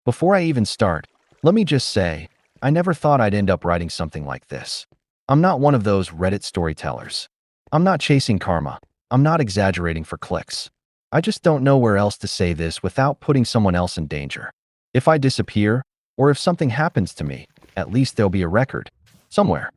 Before I even start, let me just say, I never thought I'd end up writing something like this. I'm not one of those Reddit storytellers. I'm not chasing karma. I'm not exaggerating for clicks. I just don't know where else to say this without putting someone else in danger. If I disappear, or if something happens to me, at least there'll be a record. Somewhere.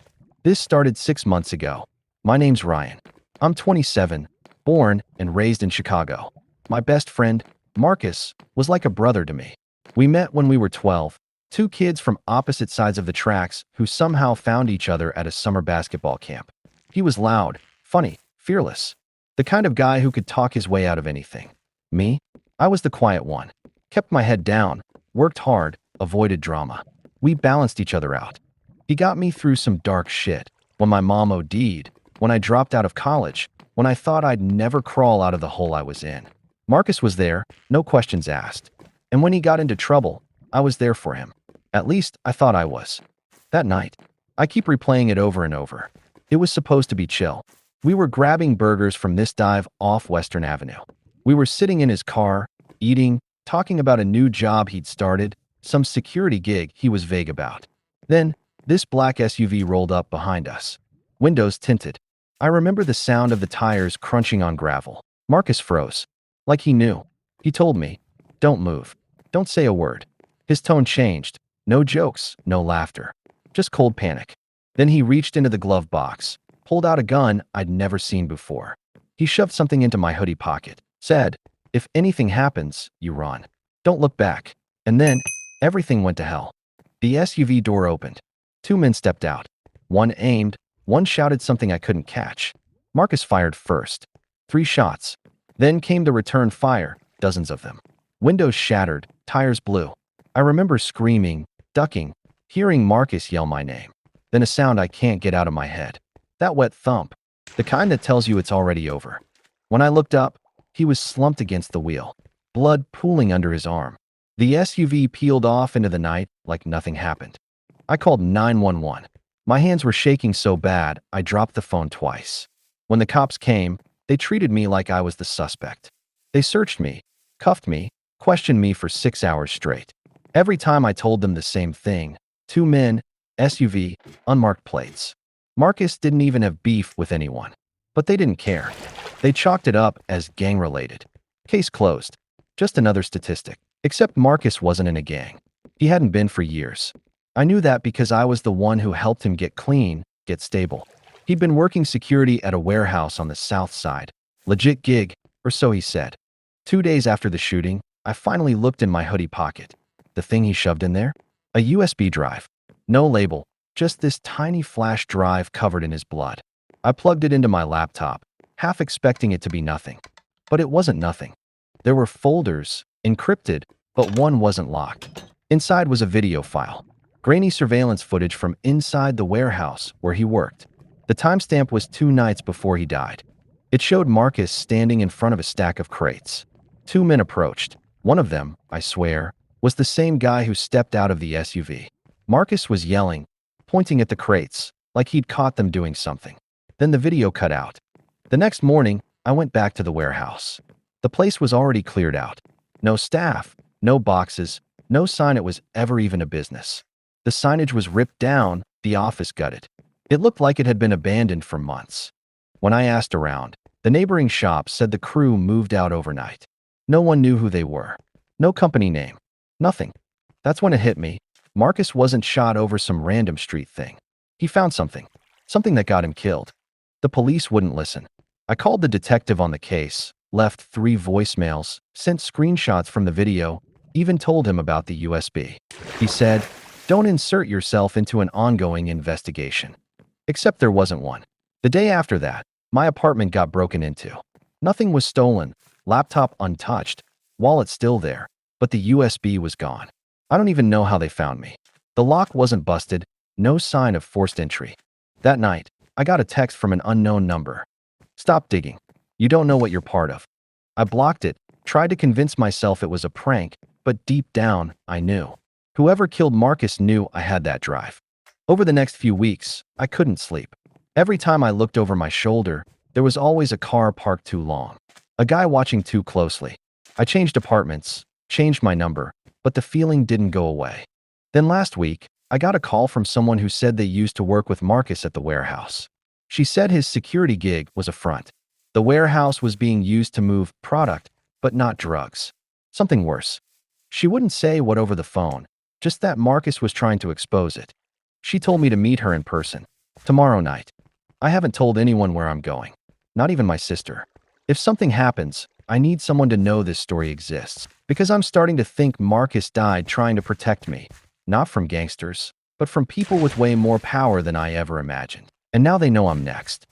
This started 6 months ago. My name's Ryan. I'm 27, born and raised in Chicago. My best friend, Marcus, was like a brother to me. We met when we were 12, two kids from opposite sides of the tracks who somehow found each other at a summer basketball camp. He was loud, funny, fearless. The kind of guy who could talk his way out of anything. Me? I was the quiet one. Kept my head down, worked hard, avoided drama. We balanced each other out. He got me through some dark shit. When my mom OD'd, when I dropped out of college, when I thought I'd never crawl out of the hole I was in. Marcus was there, no questions asked. And when he got into trouble, I was there for him. At least, I thought I was. That night, I keep replaying it over and over. It was supposed to be chill. We were grabbing burgers from this dive off Western Avenue. We were sitting in his car, eating, talking about a new job he'd started, some security gig he was vague about. Then, this black SUV rolled up behind us. Windows tinted. I remember the sound of the tires crunching on gravel. Marcus froze. Like he knew. He told me, "Don't move. Don't say a word." His tone changed. No jokes, no laughter. Just cold panic. Then he reached into the glove box, pulled out a gun I'd never seen before. He shoved something into my hoodie pocket, said, "If anything happens, you run. Don't look back." And then, everything went to hell. The SUV door opened. Two men stepped out. One aimed, one shouted something I couldn't catch. Marcus fired first. 3 shots. Then came the return fire, dozens of them. Windows shattered, tires blew. I remember screaming, ducking, hearing Marcus yell my name. Then a sound I can't get out of my head. That wet thump. The kind that tells you it's already over. When I looked up, he was slumped against the wheel, blood pooling under his arm. The SUV peeled off into the night like nothing happened. I called 911. My hands were shaking so bad, I dropped the phone twice. When the cops came, they treated me like I was the suspect. They searched me, cuffed me, questioned me for 6 hours straight. Every time I told them the same thing. 2 men, SUV, unmarked plates. Marcus didn't even have beef with anyone. But they didn't care. They chalked it up as gang-related. Case closed. Just another statistic. Except Marcus wasn't in a gang. He hadn't been for years. I knew that because I was the one who helped him get clean, get stable. He'd been working security at a warehouse on the south side. Legit gig, or so he said. 2 days after the shooting, I finally looked in my hoodie pocket. The thing he shoved in there? A USB drive. No label, just this tiny flash drive covered in his blood. I plugged it into my laptop, half expecting it to be nothing. But it wasn't nothing. There were folders, encrypted, but one wasn't locked. Inside was a video file. Grainy surveillance footage from inside the warehouse where he worked. The timestamp was 2 nights before he died. It showed Marcus standing in front of a stack of crates. 2 men approached. One of them, I swear, was the same guy who stepped out of the SUV. Marcus was yelling, pointing at the crates, like he'd caught them doing something. Then the video cut out. The next morning, I went back to the warehouse. The place was already cleared out. No staff, no boxes, no sign it was ever even a business. The signage was ripped down, the office gutted. It looked like it had been abandoned for months. When I asked around, the neighboring shop said the crew moved out overnight. No one knew who they were. No company name. Nothing. That's when it hit me. Marcus wasn't shot over some random street thing. He found something. Something that got him killed. The police wouldn't listen. I called the detective on the case, left 3 voicemails, sent screenshots from the video, even told him about the USB. He said, "Don't insert yourself into an ongoing investigation." Except there wasn't one. The day after that, my apartment got broken into. Nothing was stolen, laptop untouched, wallet still there, but the USB was gone. I don't even know how they found me. The lock wasn't busted, no sign of forced entry. That night, I got a text from an unknown number. "Stop digging. You don't know what you're part of." I blocked it, tried to convince myself it was a prank, but deep down, I knew. Whoever killed Marcus knew I had that drive. Over the next few weeks, I couldn't sleep. Every time I looked over my shoulder, there was always a car parked too long. A guy watching too closely. I changed apartments, changed my number, but the feeling didn't go away. Then last week, I got a call from someone who said they used to work with Marcus at the warehouse. She said his security gig was a front. The warehouse was being used to move product, but not drugs. Something worse. She wouldn't say what over the phone, just that Marcus was trying to expose it. She told me to meet her in person. Tomorrow night. I haven't told anyone where I'm going. Not even my sister. If something happens, I need someone to know this story exists. Because I'm starting to think Marcus died trying to protect me. Not from gangsters, but from people with way more power than I ever imagined. And now they know I'm next.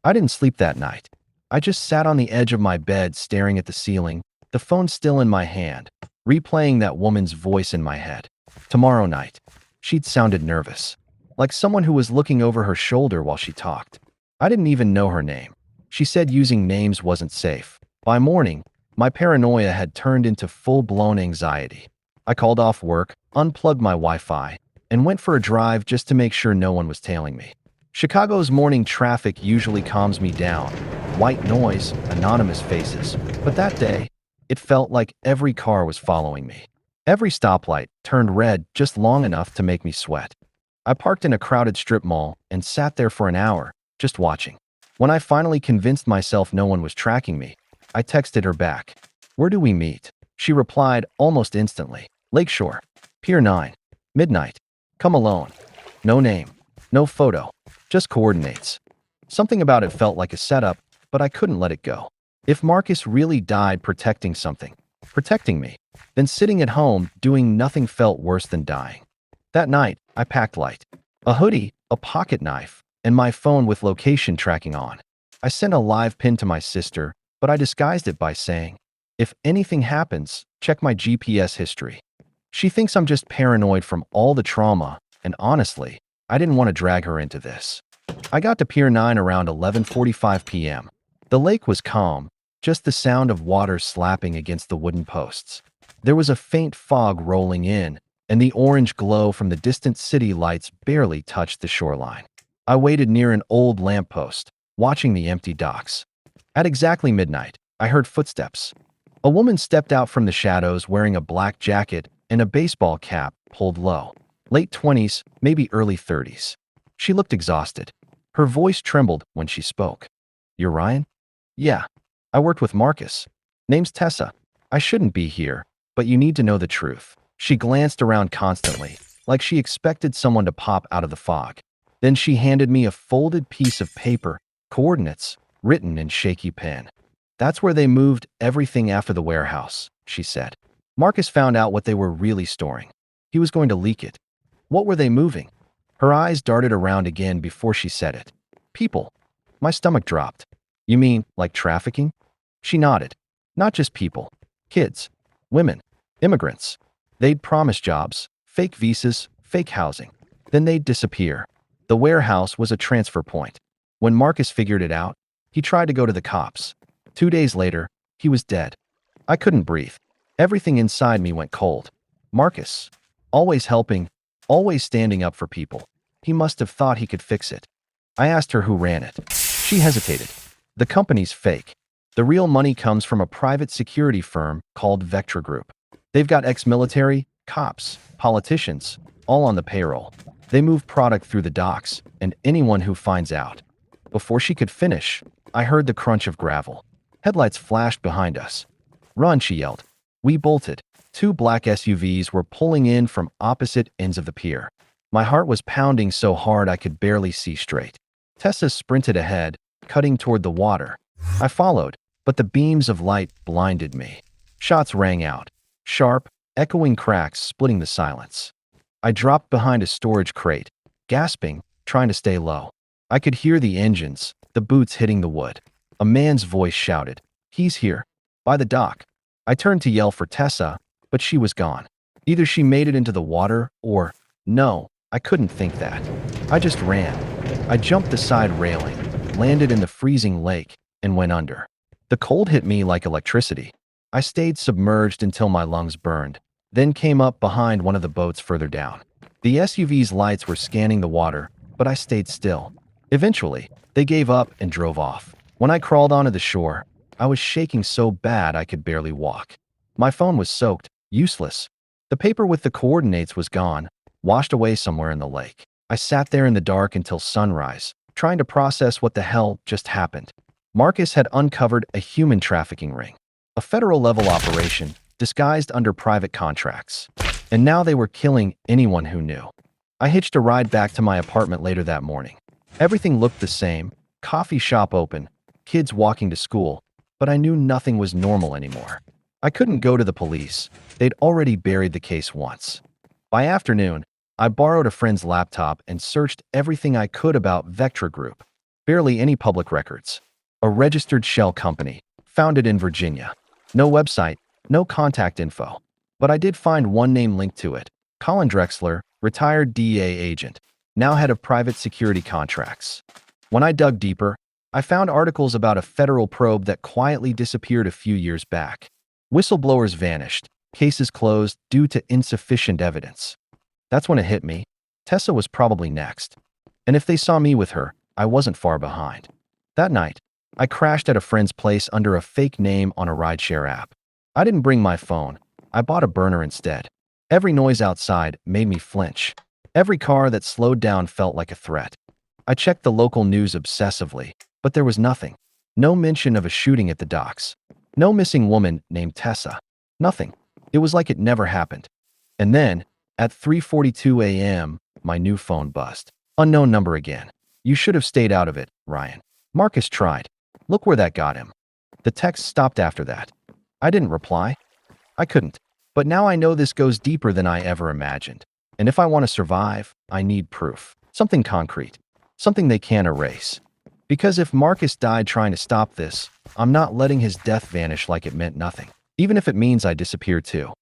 I didn't sleep that night. I just sat on the edge of my bed staring at the ceiling, the phone still in my hand, replaying that woman's voice in my head. Tomorrow night. She'd sounded nervous, like someone who was looking over her shoulder while she talked. I didn't even know her name. She said using names wasn't safe. By morning, my paranoia had turned into full-blown anxiety. I called off work, unplugged my Wi-Fi, and went for a drive just to make sure no one was tailing me. Chicago's morning traffic usually calms me down. White noise, anonymous faces. But that day, it felt like every car was following me. Every stoplight turned red just long enough to make me sweat. I parked in a crowded strip mall and sat there for an hour, just watching. When I finally convinced myself no one was tracking me, I texted her back. "Where do we meet?" She replied almost instantly. "Lakeshore. Pier 9. Midnight. Come alone." No name. No photo. Just coordinates. Something about it felt like a setup, but I couldn't let it go. If Marcus really died protecting me, then sitting at home doing nothing felt worse than dying. That night, I packed light. A hoodie, a pocket knife, and my phone with location tracking on. I sent a live pin to my sister, but I disguised it by saying, "If anything happens, check my GPS history." She thinks I'm just paranoid from all the trauma, and honestly, I didn't want to drag her into this. I got to Pier 9 around 11:45 p.m. The lake was calm, just the sound of water slapping against the wooden posts. There was a faint fog rolling in, and the orange glow from the distant city lights barely touched the shoreline. I waited near an old lamppost, watching the empty docks. At exactly midnight, I heard footsteps. A woman stepped out from the shadows wearing a black jacket and a baseball cap pulled low. Late 20s, maybe early 30s. She looked exhausted. Her voice trembled when she spoke. "You're Ryan?" "Yeah. I worked with Marcus. Name's Tessa. I shouldn't be here, but you need to know the truth." She glanced around constantly, like she expected someone to pop out of the fog. Then she handed me a folded piece of paper, coordinates, written in shaky pen. "That's where they moved everything after the warehouse," she said. "Marcus found out what they were really storing. He was going to leak it." "What were they moving?" Her eyes darted around again before she said it. "People." My stomach dropped. "You mean, like trafficking?" She nodded. "Not just people. Kids. Women. Immigrants. They'd promise jobs, fake visas, fake housing. Then they'd disappear. The warehouse was a transfer point. When Marcus figured it out, he tried to go to the cops. 2 days later, he was dead. I couldn't breathe. Everything inside me went cold. Marcus. Always helping, always standing up for people. He must have thought he could fix it. I asked her who ran it. She hesitated. "The company's fake. The real money comes from a private security firm called Vectra Group. They've got ex-military, cops, politicians, all on the payroll. They move product through the docks, and anyone who finds out." Before she could finish, I heard the crunch of gravel. Headlights flashed behind us. "Run," she yelled. We bolted. 2 black SUVs were pulling in from opposite ends of the pier. My heart was pounding so hard I could barely see straight. Tessa sprinted ahead, cutting toward the water. I followed, but the beams of light blinded me. Shots rang out. Sharp, echoing cracks splitting the silence. I dropped behind a storage crate, gasping, trying to stay low. I could hear the engines, the boots hitting the wood. A man's voice shouted, "He's here. By the dock." I turned to yell for Tessa, but she was gone. Either she made it into the water or... No, I couldn't think that. I just ran. I jumped the side railing, landed in the freezing lake, and went under. The cold hit me like electricity. I stayed submerged until my lungs burned, then came up behind one of the boats further down. The SUV's lights were scanning the water, but I stayed still. Eventually, they gave up and drove off. When I crawled onto the shore, I was shaking so bad I could barely walk. My phone was soaked, useless. The paper with the coordinates was gone, washed away somewhere in the lake. I sat there in the dark until sunrise, trying to process what the hell just happened. Marcus had uncovered a human trafficking ring, a federal-level operation disguised under private contracts. And now they were killing anyone who knew. I hitched a ride back to my apartment later that morning. Everything looked the same, coffee shop open, kids walking to school, but I knew nothing was normal anymore. I couldn't go to the police. They'd already buried the case once. By afternoon, I borrowed a friend's laptop and searched everything I could about Vectra Group. Barely any public records. A registered shell company, founded in Virginia. No website, no contact info. But I did find one name linked to it. Colin Drexler, retired DEA agent, now head of private security contracts. When I dug deeper, I found articles about a federal probe that quietly disappeared a few years back. Whistleblowers vanished, cases closed due to insufficient evidence. That's when it hit me. Tessa was probably next. And if they saw me with her, I wasn't far behind. That night, I crashed at a friend's place under a fake name on a rideshare app. I didn't bring my phone. I bought a burner instead. Every noise outside made me flinch. Every car that slowed down felt like a threat. I checked the local news obsessively, but there was nothing. No mention of a shooting at the docks. No missing woman named Tessa. Nothing. It was like it never happened. And then, at 3:42 a.m., my new phone buzzed. Unknown number again. You should have stayed out of it, Ryan. Marcus tried. Look where that got him. The text stopped after that. I didn't reply. I couldn't. But now I know this goes deeper than I ever imagined. And if I want to survive, I need proof. Something concrete. Something they can't erase. Because if Marcus died trying to stop this, I'm not letting his death vanish like it meant nothing. Even if it means I disappear too.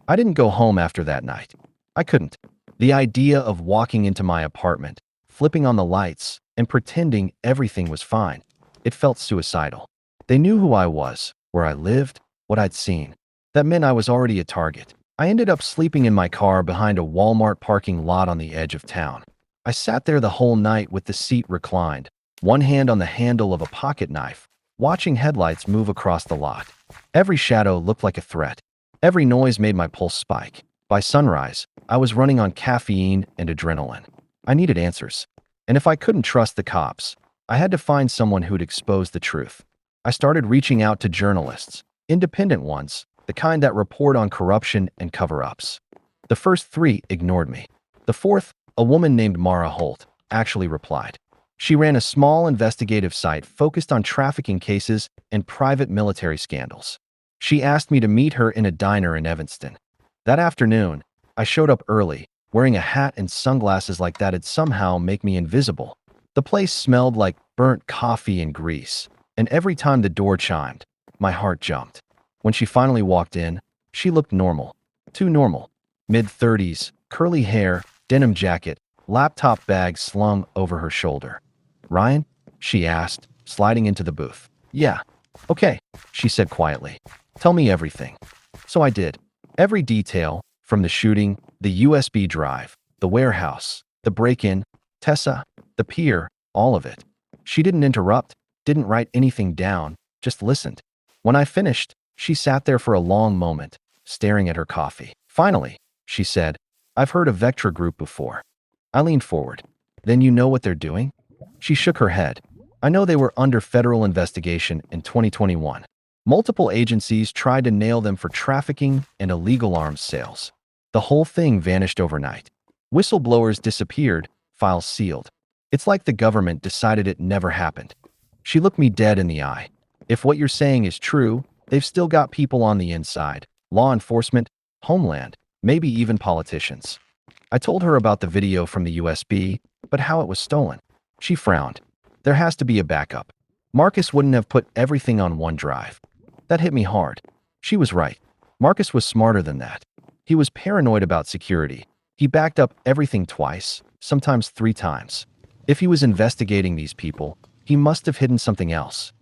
I didn't go home after that night. I couldn't. The idea of walking into my apartment, flipping on the lights, and pretending everything was fine. It felt suicidal. They knew who I was, where I lived, what I'd seen. That meant I was already a target. I ended up sleeping in my car behind a Walmart parking lot on the edge of town. I sat there the whole night with the seat reclined, one hand on the handle of a pocket knife, watching headlights move across the lot. Every shadow looked like a threat. Every noise made my pulse spike. By sunrise, I was running on caffeine and adrenaline. I needed answers. And if I couldn't trust the cops, I had to find someone who'd expose the truth. I started reaching out to journalists, independent ones, the kind that report on corruption and cover-ups. The first three ignored me. The fourth, a woman named Mara Holt, actually replied. She ran a small investigative site focused on trafficking cases and private military scandals. She asked me to meet her in a diner in Evanston. That afternoon, I showed up early, wearing a hat and sunglasses like that'd somehow make me invisible. The place smelled like burnt coffee and grease, and every time the door chimed, my heart jumped. When she finally walked in, she looked normal. Too normal. Mid-30s, curly hair, denim jacket, laptop bag slung over her shoulder. Ryan? She asked, sliding into the booth. Yeah. Okay, she said quietly. Tell me everything. So I did. Every detail, from the shooting, the USB drive, the warehouse, the break-in, Tessa, the pier, all of it. She didn't interrupt, didn't write anything down, just listened. When I finished, she sat there for a long moment, staring at her coffee. Finally, she said, I've heard of Vectra Group before. I leaned forward. Then you know what they're doing? She shook her head. I know they were under federal investigation in 2021. Multiple agencies tried to nail them for trafficking and illegal arms sales. The whole thing vanished overnight. Whistleblowers disappeared, files sealed. It's like the government decided it never happened. She looked me dead in the eye. If what you're saying is true, they've still got people on the inside. Law enforcement, Homeland, maybe even politicians. I told her about the video from the USB, but how it was stolen. She frowned. There has to be a backup. Marcus wouldn't have put everything on OneDrive. That hit me hard. She was right. Marcus was smarter than that. He was paranoid about security. He backed up everything twice, sometimes 3 times. If he was investigating these people, he must have hidden something else.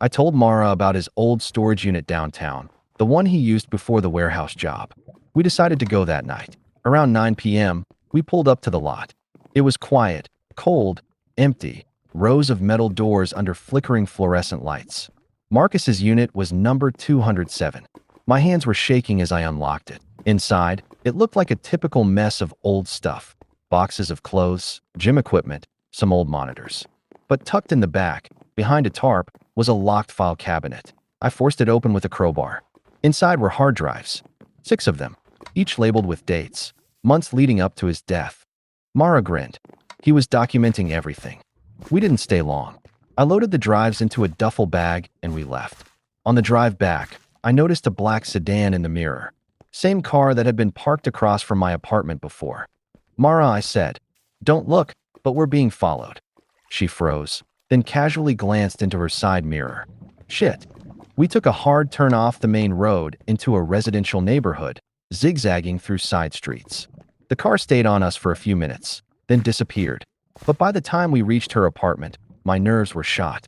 I told Mara about his old storage unit downtown, the one he used before the warehouse job. We decided to go that night. Around 9 p.m., we pulled up to the lot. It was quiet, cold, empty, rows of metal doors under flickering fluorescent lights. Marcus's unit was number 207. My hands were shaking as I unlocked it. Inside, it looked like a typical mess of old stuff. Boxes of clothes, gym equipment, some old monitors. But tucked in the back, behind a tarp, was a locked file cabinet. I forced it open with a crowbar. Inside were hard drives. 6 of them, each labeled with dates, months leading up to his death. Mara grinned. He was documenting everything. We didn't stay long. I loaded the drives into a duffel bag and we left. On the drive back, I noticed a black sedan in the mirror. Same car that had been parked across from my apartment before. Mara, I said, "Don't look, but we're being followed." She froze, then casually glanced into her side mirror. Shit. We took a hard turn off the main road into a residential neighborhood, zigzagging through side streets. The car stayed on us for a few minutes, then disappeared. But by the time we reached her apartment, my nerves were shot.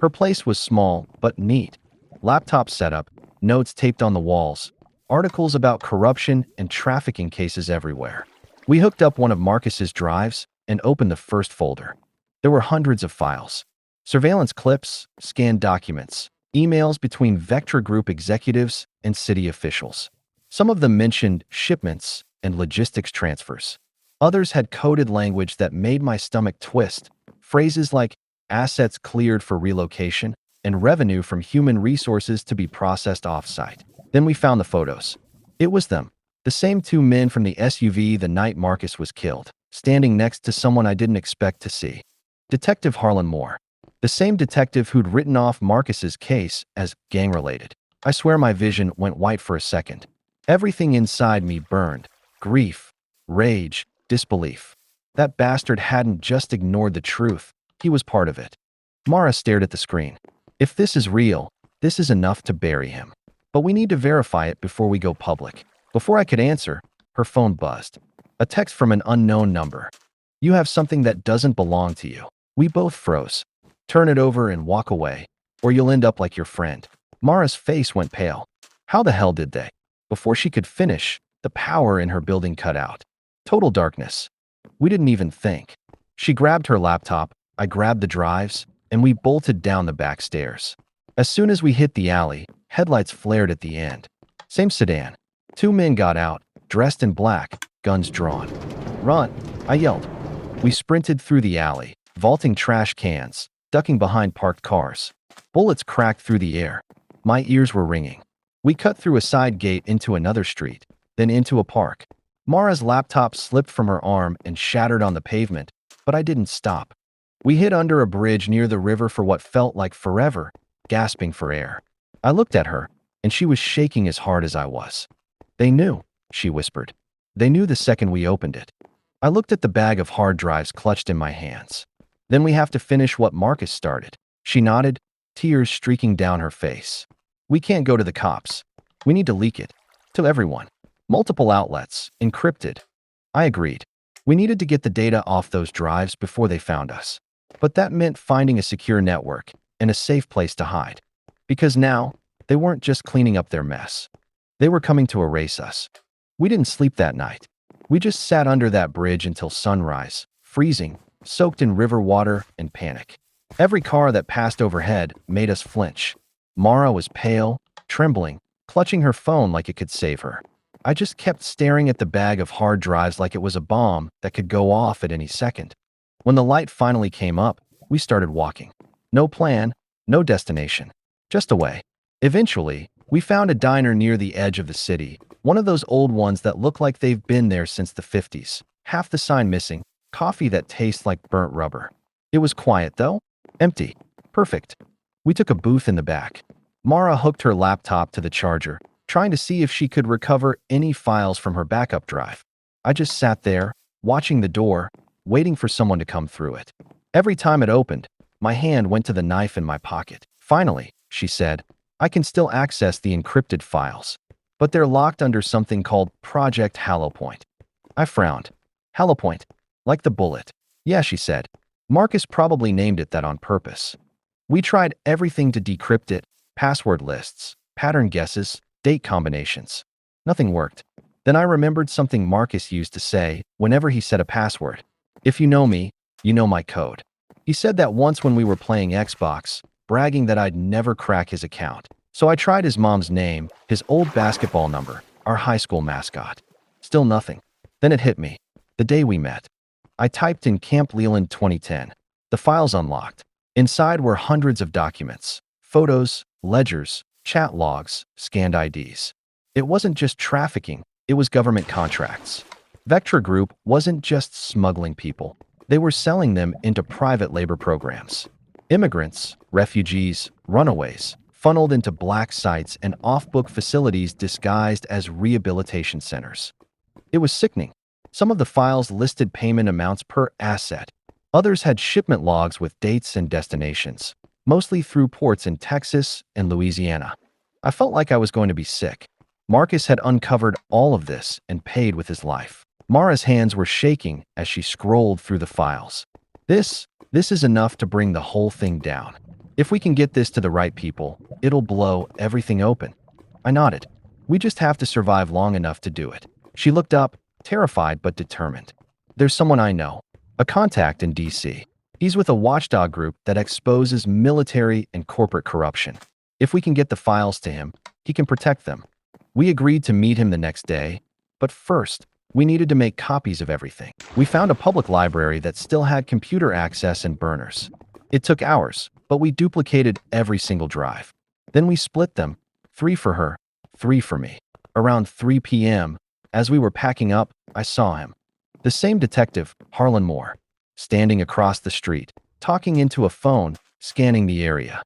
Her place was small, but neat. Laptop setup, notes taped on the walls, articles about corruption and trafficking cases everywhere. We hooked up one of Marcus's drives and opened the first folder. There were hundreds of files. Surveillance clips, scanned documents, emails between Vectra Group executives and city officials. Some of them mentioned shipments and logistics transfers. Others had coded language that made my stomach twist. Phrases like assets cleared for relocation and revenue from human resources to be processed off-site. Then we found the photos. It was them, the same 2 men from the SUV the night Marcus was killed, standing next to someone I didn't expect to see. Detective Harlan Moore, the same detective who'd written off Marcus's case as gang-related. I swear my vision went white for a second. Everything inside me burned. Grief, rage, disbelief. That bastard hadn't just ignored the truth. He was part of it. Mara stared at the screen. If this is real, this is enough to bury him. But we need to verify it before we go public. Before I could answer, her phone buzzed. A text from an unknown number. "You have something that doesn't belong to you." We both froze. "Turn it over and walk away, or you'll end up like your friend." Mara's face went pale. How the hell did they? Before she could finish, the power in her building cut out. Total darkness. We didn't even think. She grabbed her laptop, I grabbed the drives, and we bolted down the back stairs. As soon as we hit the alley, headlights flared at the end. Same sedan. 2 men got out, dressed in black, guns drawn. "Run!" I yelled. We sprinted through the alley, vaulting trash cans, ducking behind parked cars. Bullets cracked through the air. My ears were ringing. We cut through a side gate into another street, then into a park. Mara's laptop slipped from her arm and shattered on the pavement, but I didn't stop. We hid under a bridge near the river for what felt like forever, gasping for air. I looked at her, and she was shaking as hard as I was. "They knew," she whispered. "They knew the second we opened it." I looked at the bag of hard drives clutched in my hands. "Then we have to finish what Marcus started." She nodded, tears streaking down her face. "We can't go to the cops. We need to leak it. To everyone. Multiple outlets, encrypted." I agreed. We needed to get the data off those drives before they found us. But that meant finding a secure network and a safe place to hide. Because now, they weren't just cleaning up their mess. They were coming to erase us. We didn't sleep that night. We just sat under that bridge until sunrise, freezing, soaked in river water and panic. Every car that passed overhead made us flinch. Mara was pale, trembling, clutching her phone like it could save her. I just kept staring at the bag of hard drives like it was a bomb that could go off at any second. When the light finally came up, we started walking. No plan, no destination, just away. Eventually, we found a diner near the edge of the city, one of those old ones that look like they've been there since the 50s. Half the sign missing, coffee that tastes like burnt rubber. It was quiet though, empty. Perfect. We took a booth in the back. Mara hooked her laptop to the charger, trying to see if she could recover any files from her backup drive. I just sat there, watching the door, waiting for someone to come through it. Every time it opened, my hand went to the knife in my pocket. "Finally," she said, "I can still access the encrypted files. But they're locked under something called Project Hallowpoint." I frowned. "Hallowpoint? Like the bullet?" "Yeah," she said. "Marcus probably named it that on purpose. We tried everything to decrypt it, password lists, pattern guesses, date combinations. Nothing worked. Then I remembered something Marcus used to say whenever he said a password. 'If you know me, you know my code.' He said that once when we were playing Xbox, bragging that I'd never crack his account. So I tried his mom's name, his old basketball number, our high school mascot. Still nothing. Then it hit me. The day we met. I typed in Camp Leland 2010. The files unlocked. Inside were hundreds of documents, photos, ledgers, chat logs, scanned IDs. It wasn't just trafficking, it was government contracts. Vectra Group wasn't just smuggling people. They were selling them into private labor programs. Immigrants, refugees, runaways, funneled into black sites and off-book facilities disguised as rehabilitation centers. It was sickening. Some of the files listed payment amounts per asset. Others had shipment logs with dates and destinations, mostly through ports in Texas and Louisiana. I felt like I was going to be sick. Marcus had uncovered all of this and paid with his life. Mara's hands were shaking as she scrolled through the files. This is enough to bring the whole thing down. If we can get this to the right people, it'll blow everything open. I nodded. We just have to survive long enough to do it. She looked up, terrified but determined. There's someone I know, a contact in DC. He's with a watchdog group that exposes military and corporate corruption. If we can get the files to him, he can protect them. We agreed to meet him the next day, but first, we needed to make copies of everything. We found a public library that still had computer access and burners. It took hours, but we duplicated every single drive. Then we split them, 3 for her, 3 for me. Around 3 p.m., as we were packing up, I saw him. The same detective, Harlan Moore, standing across the street, talking into a phone, scanning the area.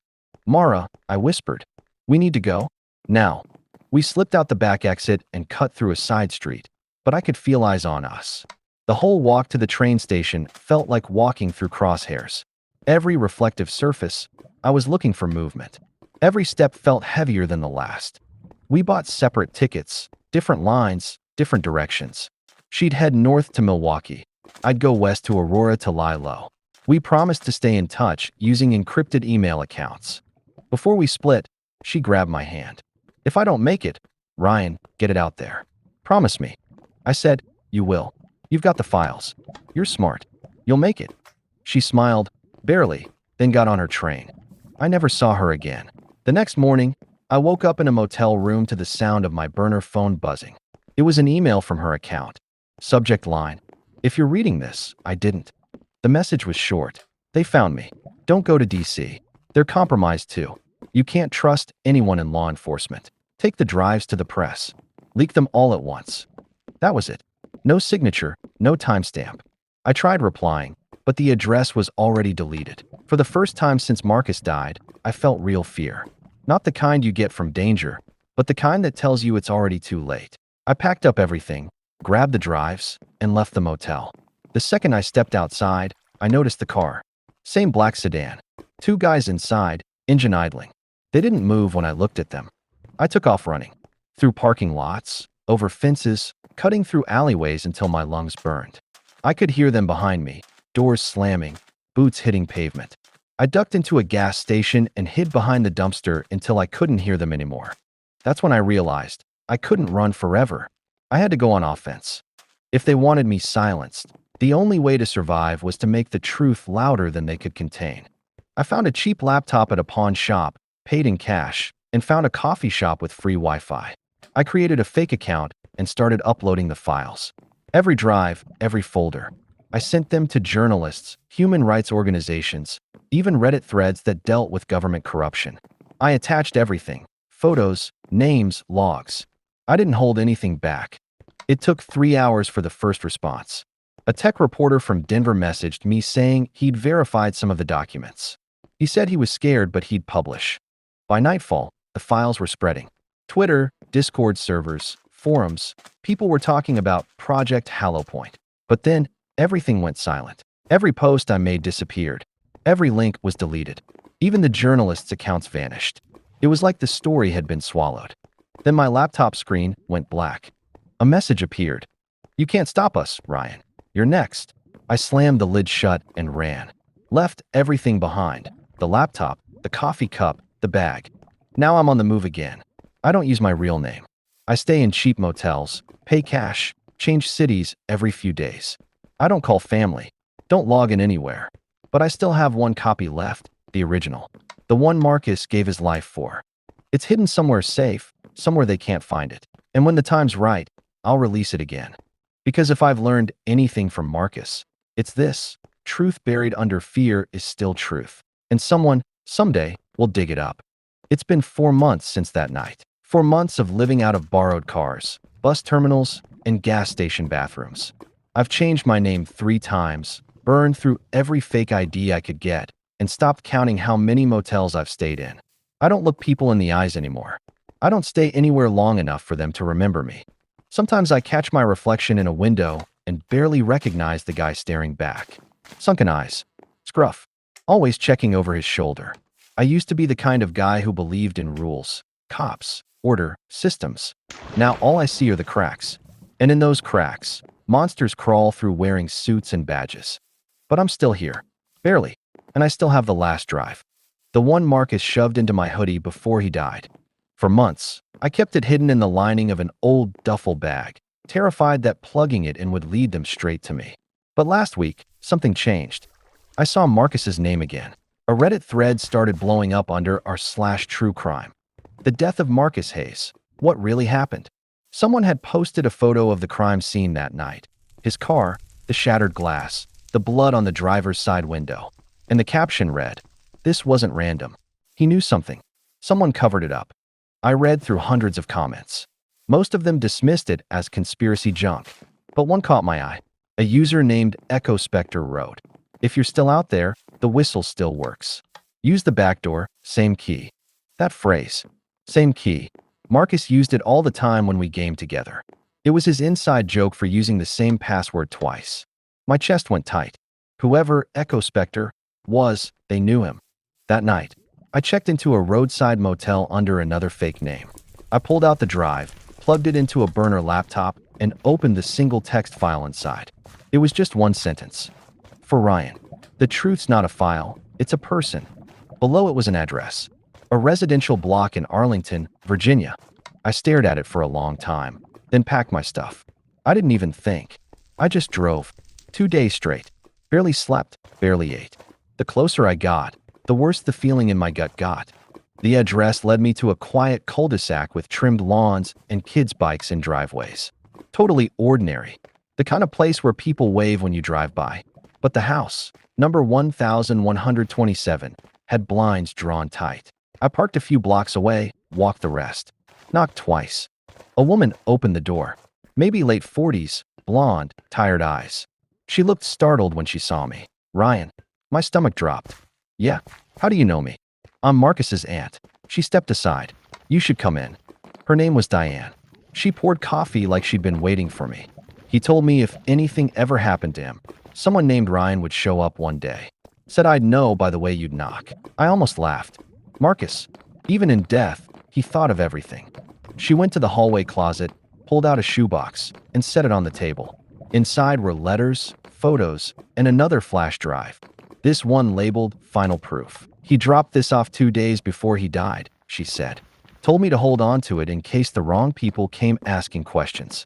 Mara, I whispered, we need to go? Now. We slipped out the back exit and cut through a side street, but I could feel eyes on us. The whole walk to the train station felt like walking through crosshairs. Every reflective surface, I was looking for movement. Every step felt heavier than the last. We bought separate tickets, different lines, different directions. She'd head north to Milwaukee. I'd go west to Aurora to lie low. We promised to stay in touch using encrypted email accounts. Before we split, she grabbed my hand. If I don't make it, Ryan, get it out there. Promise me. I said, you will. You've got the files. You're smart. You'll make it. She smiled, barely, then got on her train. I never saw her again. The next morning, I woke up in a motel room to the sound of my burner phone buzzing. It was an email from her account. Subject line, if you're reading this, I didn't. The message was short. They found me. Don't go to DC. They're compromised too. You can't trust anyone in law enforcement. Take the drives to the press. Leak them all at once. That was it. No signature, no timestamp. I tried replying, but the address was already deleted. For the first time since Marcus died, I felt real fear. Not the kind you get from danger, but the kind that tells you it's already too late. I packed up everything, grabbed the drives, and left the motel. The second I stepped outside, I noticed the car. Same black sedan. 2 guys inside, engine idling. They didn't move when I looked at them. I took off running. Through parking lots, over fences, cutting through alleyways until my lungs burned. I could hear them behind me, doors slamming, boots hitting pavement. I ducked into a gas station and hid behind the dumpster until I couldn't hear them anymore. That's when I realized I couldn't run forever. I had to go on offense. If they wanted me silenced, the only way to survive was to make the truth louder than they could contain. I found a cheap laptop at a pawn shop, paid in cash, and found a coffee shop with free Wi-Fi. I created a fake account and started uploading the files. Every drive, every folder. I sent them to journalists, human rights organizations, even Reddit threads that dealt with government corruption. I attached everything, photos, names, logs. I didn't hold anything back. It took 3 hours for the first response. A tech reporter from Denver messaged me saying he'd verified some of the documents. He said he was scared, but he'd publish. By nightfall, the files were spreading. Twitter, Discord servers, forums, people were talking about Project Hallowpoint. But then, everything went silent. Every post I made disappeared. Every link was deleted. Even the journalists' accounts vanished. It was like the story had been swallowed. Then my laptop screen went black. A message appeared. You can't stop us, Ryan. You're next. I slammed the lid shut and ran. Left everything behind. The laptop, the coffee cup, the bag. Now I'm on the move again. I don't use my real name. I stay in cheap motels, pay cash, change cities every few days. I don't call family. Don't log in anywhere. But I still have one copy left, the original. The one Marcus gave his life for. It's hidden somewhere safe, somewhere they can't find it. And when the time's right, I'll release it again. Because if I've learned anything from Marcus, it's this: truth buried under fear is still truth. And someone, someday, will dig it up. It's been 4 months since that night. 4 months of living out of borrowed cars, bus terminals, and gas station bathrooms. I've changed my name 3 times, burned through every fake ID I could get, and stopped counting how many motels I've stayed in. I don't look people in the eyes anymore. I don't stay anywhere long enough for them to remember me. Sometimes I catch my reflection in a window and barely recognize the guy staring back. Sunken eyes. Scruff. Always checking over his shoulder. I used to be the kind of guy who believed in rules, cops, order, systems. Now all I see are the cracks. And in those cracks, monsters crawl through wearing suits and badges. But I'm still here. Barely. And I still have the last drive. The one Marcus shoved into my hoodie before he died. For months, I kept it hidden in the lining of an old duffel bag, terrified that plugging it in would lead them straight to me. But last week, something changed. I saw Marcus's name again. A Reddit thread started blowing up under r/true crime. The death of Marcus Hayes. What really happened? Someone had posted a photo of the crime scene that night. His car, the shattered glass, the blood on the driver's side window. And the caption read, "This wasn't random. He knew something. Someone covered it up." I read through hundreds of comments. Most of them dismissed it as conspiracy junk. But one caught my eye. A user named Echo Spectre wrote, "If you're still out there, the whistle still works. Use the back door, same key." That phrase, same key, Marcus used it all the time when we gamed together. It was his inside joke for using the same password twice. My chest went tight. Whoever Echo Spectre was, they knew him. That night, I checked into a roadside motel under another fake name. I pulled out the drive, plugged it into a burner laptop, and opened the single text file inside. It was just one sentence. For Ryan. The truth's not a file, it's a person. Below it was an address. A residential block in Arlington, Virginia. I stared at it for a long time, then packed my stuff. I didn't even think. I just drove. 2 days straight. Barely slept, barely ate. The closer I got, the worse the feeling in my gut got. The address led me to a quiet cul-de-sac with trimmed lawns and kids' bikes in driveways. Totally ordinary. The kind of place where people wave when you drive by. But the house, number 1127, had blinds drawn tight. I parked a few blocks away, walked the rest. Knocked twice. A woman opened the door. Maybe late 40s, blonde, tired eyes. She looked startled when she saw me. "Ryan." My stomach dropped. "Yeah, how do you know me?" "I'm Marcus's aunt." She stepped aside. "You should come in." Her name was Diane. She poured coffee like she'd been waiting for me. "He told me if anything ever happened to him, someone named Ryan would show up one day. Said I'd know by the way you'd knock." I almost laughed. Marcus, even in death, he thought of everything. She went to the hallway closet, pulled out a shoebox, and set it on the table. Inside were letters, photos, and another flash drive. This one labeled Final Proof. "He dropped this off 2 days before he died," she said. "Told me to hold on to it in case the wrong people came asking questions."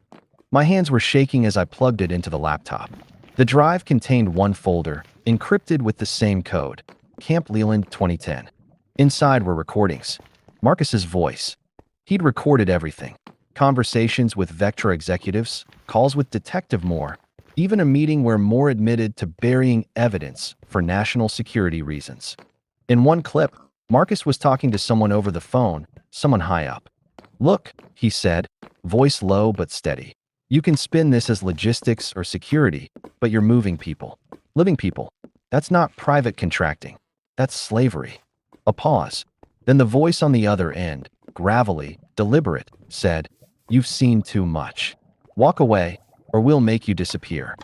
My hands were shaking as I plugged it into the laptop. The drive contained one folder, encrypted with the same code, Camp Leland 2010. Inside were recordings. Marcus's voice. He'd recorded everything. Conversations with Vectra executives, calls with Detective Moore, even a meeting where Moore admitted to burying evidence for national security reasons. In one clip, Marcus was talking to someone over the phone, someone high up. "Look," he said, voice low but steady. "You can spin this as logistics or security, but you're moving people. Living people. That's not private contracting. That's slavery." A pause. Then the voice on the other end, gravelly, deliberate, said, "You've seen too much. Walk away, or we'll make you disappear."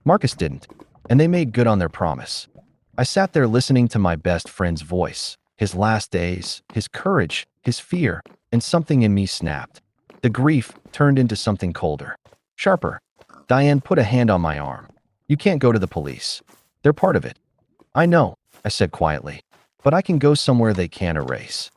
Marcus didn't, and they made good on their promise. I sat there listening to my best friend's voice, his last days, his courage, his fear, and something in me snapped. The grief turned into something colder. Sharper. Diane put a hand on my arm. "You can't go to the police. They're part of it." "I know," I said quietly, "but I can go somewhere they can't erase."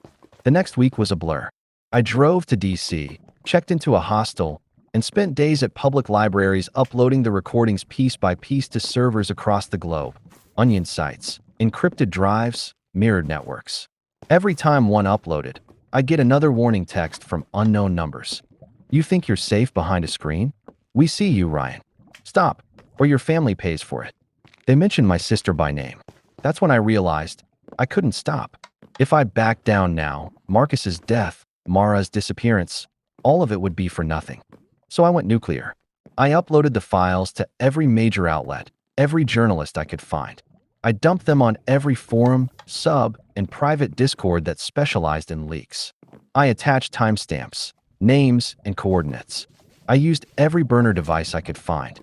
The next week was a blur. I drove to DC, checked into a hostel, and spent days at public libraries uploading the recordings piece by piece to servers across the globe. Onion sites, encrypted drives, mirrored networks. Every time one uploaded, I'd get another warning text from unknown numbers. You think you're safe behind a screen? We see you, Ryan. Stop, or your family pays for it. They mentioned my sister by name. That's when I realized I couldn't stop. If I backed down now, Marcus's death, Mara's disappearance, all of it would be for nothing. So I went nuclear. I uploaded the files to every major outlet, every journalist I could find. I dumped them on every forum, sub, and private Discord that specialized in leaks. I attached timestamps, names, and coordinates. I used every burner device I could find.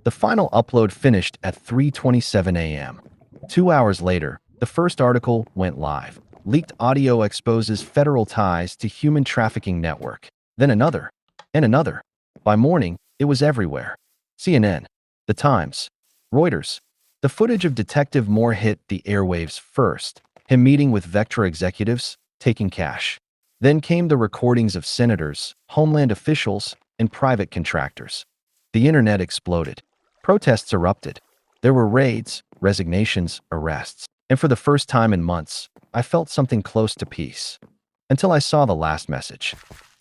The final upload finished at 3:27 a.m. 2 hours later, the first article went live. Leaked audio exposes federal ties to human trafficking network. Then another, and another. By morning, it was everywhere. CNN, The Times, Reuters. The footage of Detective Moore hit the airwaves first, him meeting with Vectra executives, taking cash. Then came the recordings of senators, homeland officials, and private contractors. The internet exploded. Protests erupted. There were raids, resignations, arrests. And for the first time in months, I felt something close to peace. Until I saw the last message.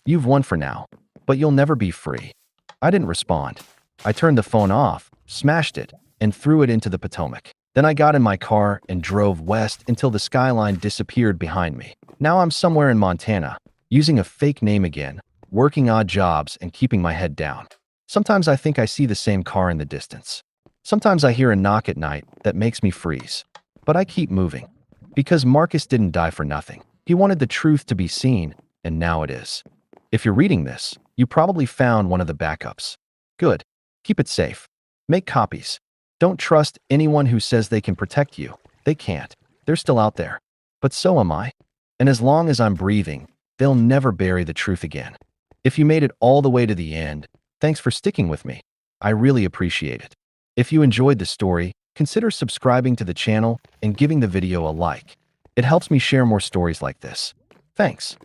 You've won for now, but you'll never be free. I didn't respond. I turned the phone off, smashed it, and threw it into the Potomac. Then I got in my car and drove west until the skyline disappeared behind me. Now I'm somewhere in Montana, using a fake name again, working odd jobs and keeping my head down. Sometimes I think I see the same car in the distance. Sometimes I hear a knock at night that makes me freeze. But I keep moving. Because Marcus didn't die for nothing. He wanted the truth to be seen, and now it is. If you're reading this, you probably found one of the backups. Good. Keep it safe. Make copies. Don't trust anyone who says they can protect you. They can't. They're still out there. But so am I. And as long as I'm breathing, they'll never bury the truth again. If you made it all the way to the end, thanks for sticking with me. I really appreciate it. If you enjoyed the story, consider subscribing to the channel and giving the video a like. It helps me share more stories like this. Thanks.